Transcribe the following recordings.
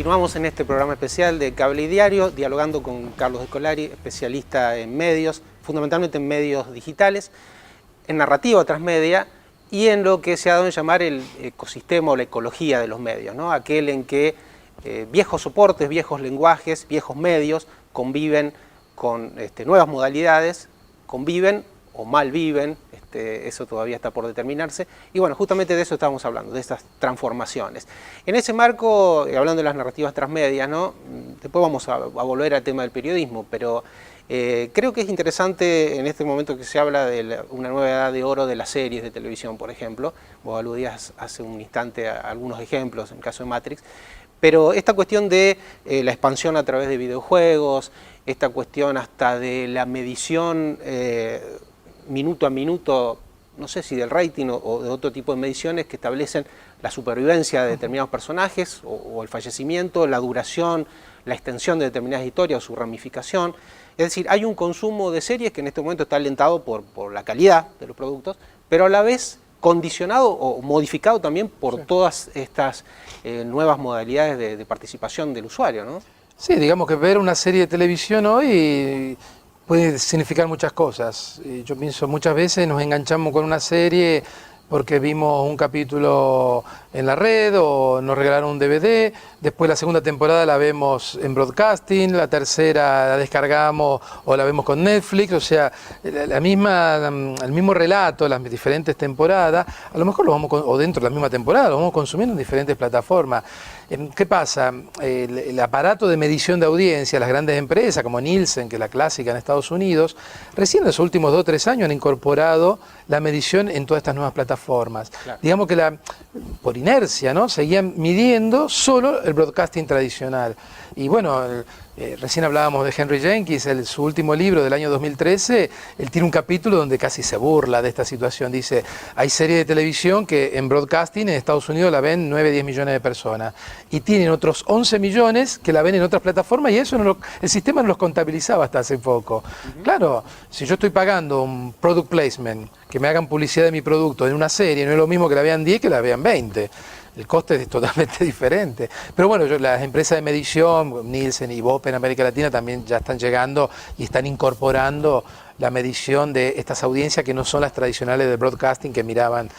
Continuamos en este programa especial de Cable y Diario, dialogando con Carlos Escolari, especialista en medios, fundamentalmente en medios digitales, en narrativa transmedia y en lo que se ha dado en llamar el ecosistema o la ecología de los medios, ¿no? Aquel en que viejos soportes, viejos lenguajes, viejos medios conviven con nuevas modalidades, conviven o malviven, eso todavía está por determinarse, y bueno, justamente de eso estamos hablando, de estas transformaciones. En ese marco, hablando de las narrativas transmedias, ¿no? Después vamos a volver al tema del periodismo, pero creo que es interesante en este momento que se habla de una nueva edad de oro de las series de televisión, por ejemplo. Vos aludías hace un instante a algunos ejemplos, en el caso de Matrix, pero esta cuestión de la expansión a través de videojuegos, esta cuestión hasta de la medición minuto a minuto, no sé si del rating o de otro tipo de mediciones que establecen la supervivencia de determinados personajes o el fallecimiento, la duración, la extensión de determinadas historias o su ramificación. Es decir, hay un consumo de series que en este momento está alentado por la calidad de los productos, pero a la vez condicionado o modificado también por todas estas nuevas modalidades de participación del usuario, ¿no? Sí, digamos que ver una serie de televisión hoy puede significar muchas cosas. Yo pienso, muchas veces nos enganchamos con una serie porque vimos un capítulo en la red o nos regalaron un DVD, después la segunda temporada la vemos en broadcasting, la tercera la descargamos o la vemos con Netflix, o sea, el mismo relato, las diferentes temporadas, a lo mejor lo vamos, o dentro de la misma temporada, lo vamos consumiendo en diferentes plataformas. ¿Qué pasa? El aparato de medición de audiencia, las grandes empresas como Nielsen, que es la clásica en Estados Unidos, recién en los últimos 2 o 3 años han incorporado la medición en todas estas nuevas plataformas. Claro. Digamos que por inercia, ¿no? Seguían midiendo solo el broadcasting tradicional. Y bueno, recién hablábamos de Henry Jenkins, su último libro del año 2013, él tiene un capítulo donde casi se burla de esta situación. Dice, hay series de televisión que en broadcasting en Estados Unidos la ven 9-10 millones de personas y tienen otros 11 millones que la ven en otras plataformas y eso el sistema no los contabilizaba hasta hace poco. Claro, si yo estoy pagando un product placement, que me hagan publicidad de mi producto en una serie, no es lo mismo que la vean 10 que la vean 20. El coste es totalmente diferente. Pero bueno, las empresas de medición, Nielsen y Bope en América Latina también ya están llegando y están incorporando la medición de estas audiencias que no son las tradicionales de broadcasting que miraban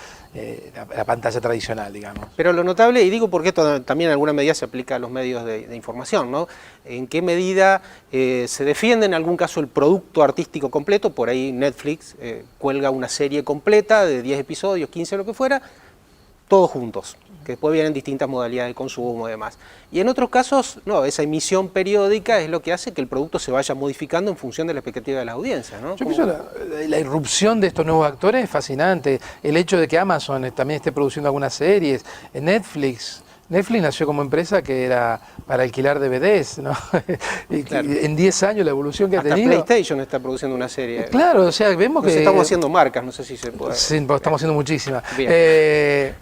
la pantalla tradicional, digamos. Pero lo notable, y digo porque esto también en alguna medida se aplica a los medios de información, ¿no? En qué medida se defiende en algún caso el producto artístico completo. Por ahí Netflix cuelga una serie completa de 10 episodios, 15, lo que fuera, todos juntos, que después vienen distintas modalidades de consumo y demás. Y en otros casos, no, esa emisión periódica es lo que hace que el producto se vaya modificando en función de la expectativa de la audiencia, ¿no? Yo pienso la irrupción de estos nuevos actores es fascinante. El hecho de que Amazon también esté produciendo algunas series, Netflix nació como empresa que era para alquilar DVDs, ¿no? Y claro, en 10 años la evolución que ha tenido. PlayStation está produciendo una serie. Claro, o sea, vemos que estamos haciendo marcas, no sé si se puede. Sí, estamos haciendo muchísimas.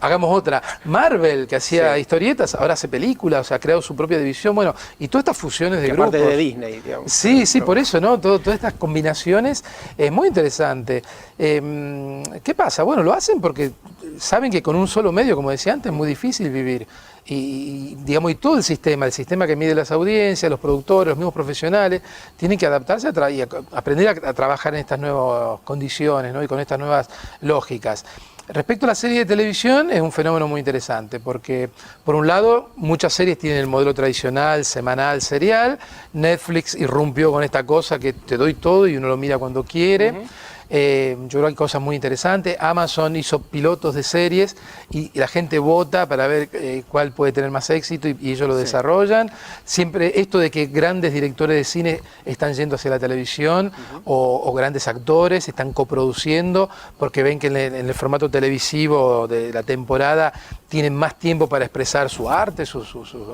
Hagamos otra. Marvel, que hacía historietas, ahora hace películas, o sea, ha creado su propia división, bueno, y todas estas fusiones de grupos. Aparte de Disney, digamos. Sí, por eso, ¿no? Todas estas combinaciones es muy interesante. ¿Qué pasa? Bueno, lo hacen porque saben que con un solo medio, como decía antes, es muy difícil vivir. Y digamos, y todo el sistema que mide las audiencias, los productores, los mismos profesionales, tienen que adaptarse y aprender a trabajar en estas nuevas condiciones, ¿no? Y con estas nuevas lógicas. Respecto a la serie de televisión, es un fenómeno muy interesante, porque por un lado, muchas series tienen el modelo tradicional, semanal, serial. Netflix irrumpió con esta cosa que te doy todo y uno lo mira cuando quiere. Yo creo que hay cosas muy interesantes. Amazon hizo pilotos de series y la gente vota para ver cuál puede tener más éxito y ellos lo desarrollan. Siempre esto de que grandes directores de cine están yendo hacia la televisión o grandes actores están coproduciendo porque ven que en el formato televisivo de la temporada tienen más tiempo para expresar su arte, su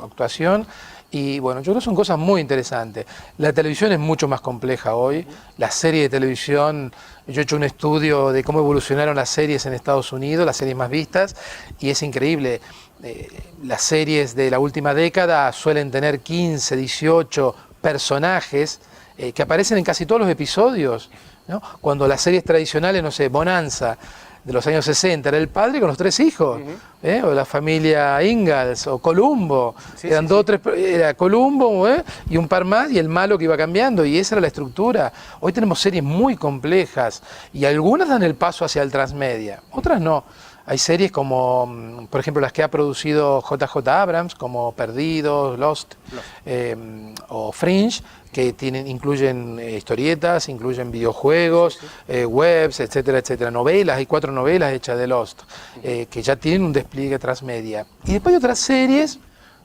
actuación. Y bueno, yo creo que son cosas muy interesantes. La televisión es mucho más compleja hoy. La serie de televisión, yo he hecho un estudio de cómo evolucionaron las series en Estados Unidos, las series más vistas, y es increíble. Las series de la última década suelen tener 15, 18 personajes que aparecen en casi todos los episodios, ¿no? Cuando las series tradicionales, no sé, Bonanza, de los años 60, era el padre con los 3 hijos, o la familia Ingalls, o Columbo, eran 2 o 3, era Columbo y un par más, y el malo que iba cambiando, y esa era la estructura. Hoy tenemos series muy complejas, y algunas dan el paso hacia el transmedia, otras no. Hay series como, por ejemplo, las que ha producido J.J. Abrams, como Perdidos, Lost, o Fringe, que incluyen historietas, incluyen videojuegos, webs, etcétera, etcétera. Novelas, hay 4 novelas hechas de Lost, que ya tienen un despliegue transmedia. Y después hay otras series,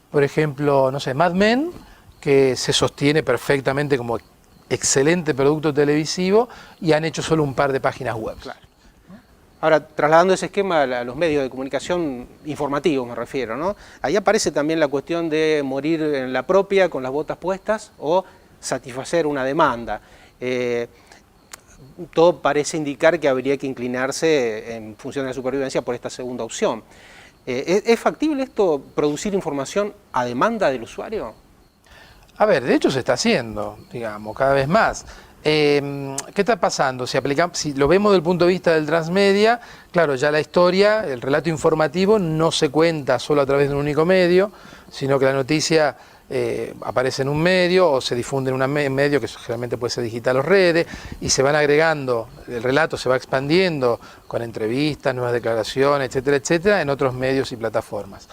por ejemplo, no sé, Mad Men, que se sostiene perfectamente como excelente producto televisivo y han hecho solo un par de páginas web. Claro. Ahora, trasladando ese esquema a los medios de comunicación informativos, me refiero, ¿no? Ahí aparece también la cuestión de morir en la propia, con las botas puestas, o satisfacer una demanda. Todo parece indicar que habría que inclinarse en función de la supervivencia por esta segunda opción. ¿Es factible esto, producir información a demanda del usuario? A ver, de hecho se está haciendo, digamos, cada vez más. ¿Qué está pasando? Si lo vemos desde el punto de vista del transmedia, claro, ya la historia, el relato informativo no se cuenta solo a través de un único medio, sino que la noticia aparece en un medio o se difunde en un medio que generalmente puede ser digital o redes, y se van agregando, el relato se va expandiendo con entrevistas, nuevas declaraciones, etcétera, etcétera, en otros medios y plataformas.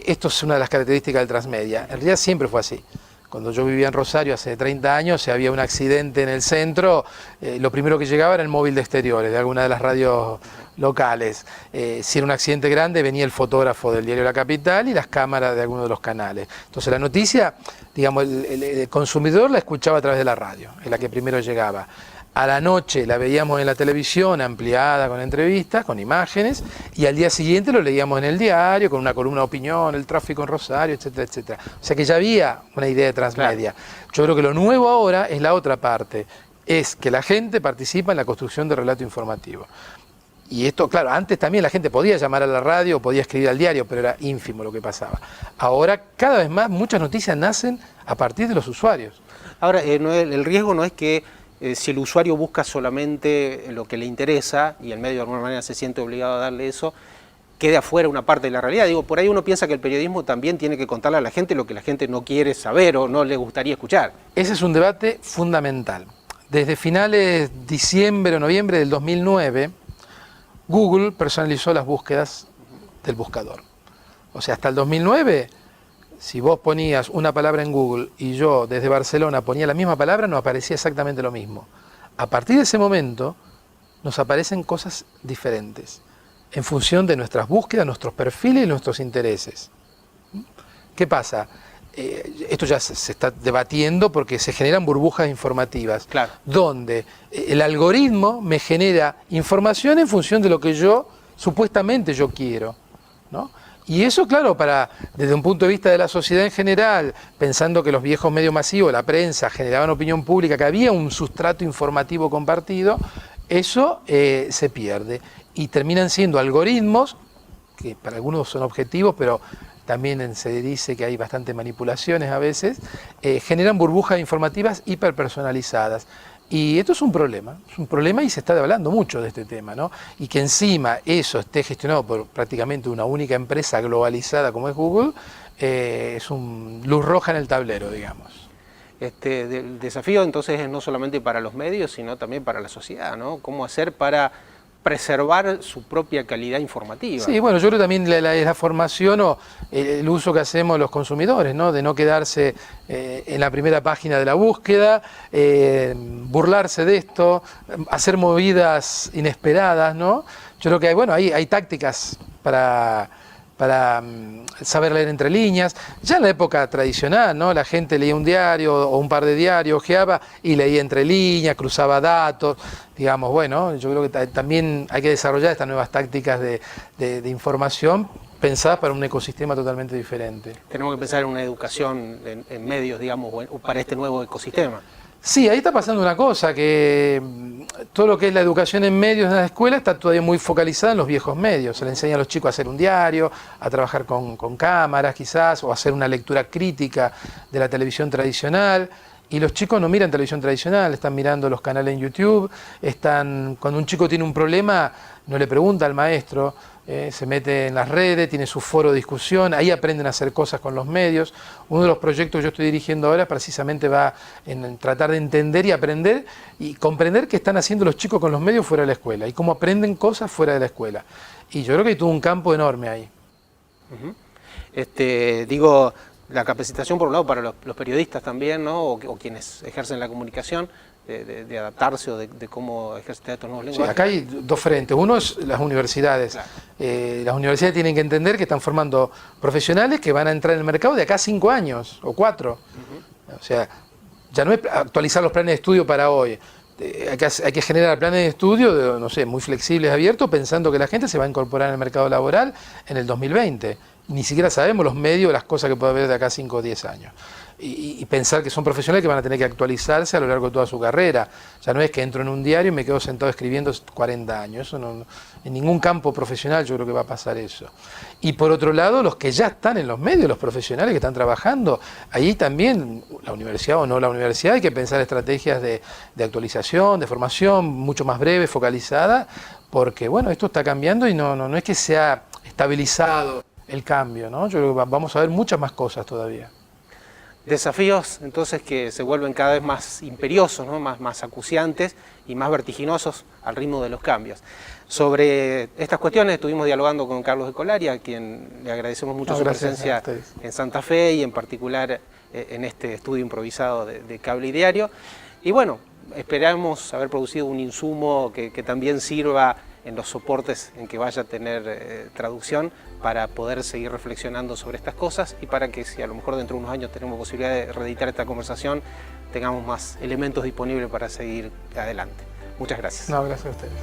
Esto es una de las características del transmedia. En realidad siempre fue así. Cuando yo vivía en Rosario hace 30 años, si había un accidente en el centro, lo primero que llegaba era el móvil de exteriores, de alguna de las radios locales. Si era un accidente grande, venía el fotógrafo del diario La Capital y las cámaras de alguno de los canales. Entonces la noticia, digamos, el consumidor la escuchaba a través de la radio, es la que primero llegaba. A la noche la veíamos en la televisión ampliada con entrevistas, con imágenes, y al día siguiente lo leíamos en el diario con una columna de opinión, el tráfico en Rosario, etcétera, etcétera. O sea que ya había una idea de transmedia. Claro. Yo creo que lo nuevo ahora es la otra parte, es que la gente participa en la construcción del relato informativo. Y esto, claro, antes también la gente podía llamar a la radio, podía escribir al diario, pero era ínfimo lo que pasaba. Ahora, cada vez más, muchas noticias nacen a partir de los usuarios. Ahora, el riesgo no es que si el usuario busca solamente lo que le interesa y el medio de alguna manera se siente obligado a darle eso, quede afuera una parte de la realidad. Digo, por ahí uno piensa que el periodismo también tiene que contarle a la gente lo que la gente no quiere saber o no le gustaría escuchar. Ese es un debate fundamental. Desde finales de diciembre o noviembre del 2009, Google personalizó las búsquedas del buscador. O sea, hasta el 2009... si vos ponías una palabra en Google y yo desde Barcelona ponía la misma palabra, nos aparecía exactamente lo mismo. A partir de ese momento nos aparecen cosas diferentes en función de nuestras búsquedas, nuestros perfiles y nuestros intereses. ¿Qué pasa? Esto ya se está debatiendo porque se generan burbujas informativas, claro, donde el algoritmo me genera información en función de lo que supuestamente yo quiero, ¿no? Y eso, claro, desde un punto de vista de la sociedad en general, pensando que los viejos medios masivos, la prensa, generaban opinión pública, que había un sustrato informativo compartido, eso se pierde. Y terminan siendo algoritmos, que para algunos son objetivos, pero también se dice que hay bastantes manipulaciones a veces, generan burbujas informativas hiperpersonalizadas. Y esto es un problema y se está hablando mucho de este tema, ¿no? Y que encima eso esté gestionado por prácticamente una única empresa globalizada como es Google, es un luz roja en el tablero, digamos. El desafío entonces es no solamente para los medios, sino también para la sociedad, ¿no? ¿Cómo hacer para preservar su propia calidad informativa? Sí, bueno, yo creo también la formación o el uso que hacemos los consumidores, ¿no? De no quedarse en la primera página de la búsqueda, burlarse de esto, hacer movidas inesperadas, ¿no? Yo creo que hay tácticas para saber leer entre líneas. Ya en la época tradicional, ¿no? La gente leía un diario o un par de diarios, ojeaba y leía entre líneas, cruzaba datos. Digamos, bueno, yo creo que también hay que desarrollar estas nuevas tácticas de información pensadas para un ecosistema totalmente diferente. Tenemos que pensar en una educación en medios, digamos, para este nuevo ecosistema. Sí, ahí está pasando una cosa, que todo lo que es la educación en medios en la escuela está todavía muy focalizada en los viejos medios. Se le enseña a los chicos a hacer un diario, a trabajar con cámaras quizás, o a hacer una lectura crítica de la televisión tradicional. Y los chicos no miran televisión tradicional, están mirando los canales en YouTube, cuando un chico tiene un problema, no le pregunta al maestro, se mete en las redes, tiene su foro de discusión, ahí aprenden a hacer cosas con los medios. Uno de los proyectos que yo estoy dirigiendo ahora precisamente va en tratar de entender y aprender y comprender qué están haciendo los chicos con los medios fuera de la escuela y cómo aprenden cosas fuera de la escuela. Y yo creo que hay todo un campo enorme ahí. Digo, la capacitación por un lado para los periodistas también, ¿no? O quienes ejercen la comunicación, de adaptarse o de cómo ejercitar estos nuevos lenguajes. Sí, acá hay dos frentes. Uno es las universidades. Claro. Las universidades tienen que entender que están formando profesionales que van a entrar en el mercado de acá a 5 años o 4. O sea, ya no es actualizar los planes de estudio para hoy. Hay que generar planes de estudio, no sé, muy flexibles, abiertos, pensando que la gente se va a incorporar en el mercado laboral en el 2020. Ni siquiera sabemos los medios, las cosas que puede haber de acá a 5 o 10 años. Y pensar que son profesionales que van a tener que actualizarse a lo largo de toda su carrera. Ya no es que entro en un diario y me quedo sentado escribiendo 40 años. Eso no, en ningún campo profesional yo creo que va a pasar eso. Y por otro lado, los que ya están en los medios, los profesionales que están trabajando, ahí también, la universidad o no la universidad, hay que pensar estrategias de actualización, de formación, mucho más breve, focalizada, porque bueno, esto está cambiando y no es que se ha estabilizado el cambio, ¿no? Yo creo que vamos a ver muchas más cosas todavía. Desafíos entonces que se vuelven cada vez más imperiosos, ¿no? más acuciantes y más vertiginosos al ritmo de los cambios. Sobre estas cuestiones estuvimos dialogando con Carlos de Colari, a quien le agradecemos mucho su presencia en Santa Fe y en particular en este estudio improvisado de Cable y Diario. Y bueno, esperamos haber producido un insumo que también sirva en los soportes en que vaya a tener traducción para poder seguir reflexionando sobre estas cosas y para que si a lo mejor dentro de unos años tenemos posibilidad de reeditar esta conversación, tengamos más elementos disponibles para seguir adelante. Muchas gracias. No, gracias a ustedes.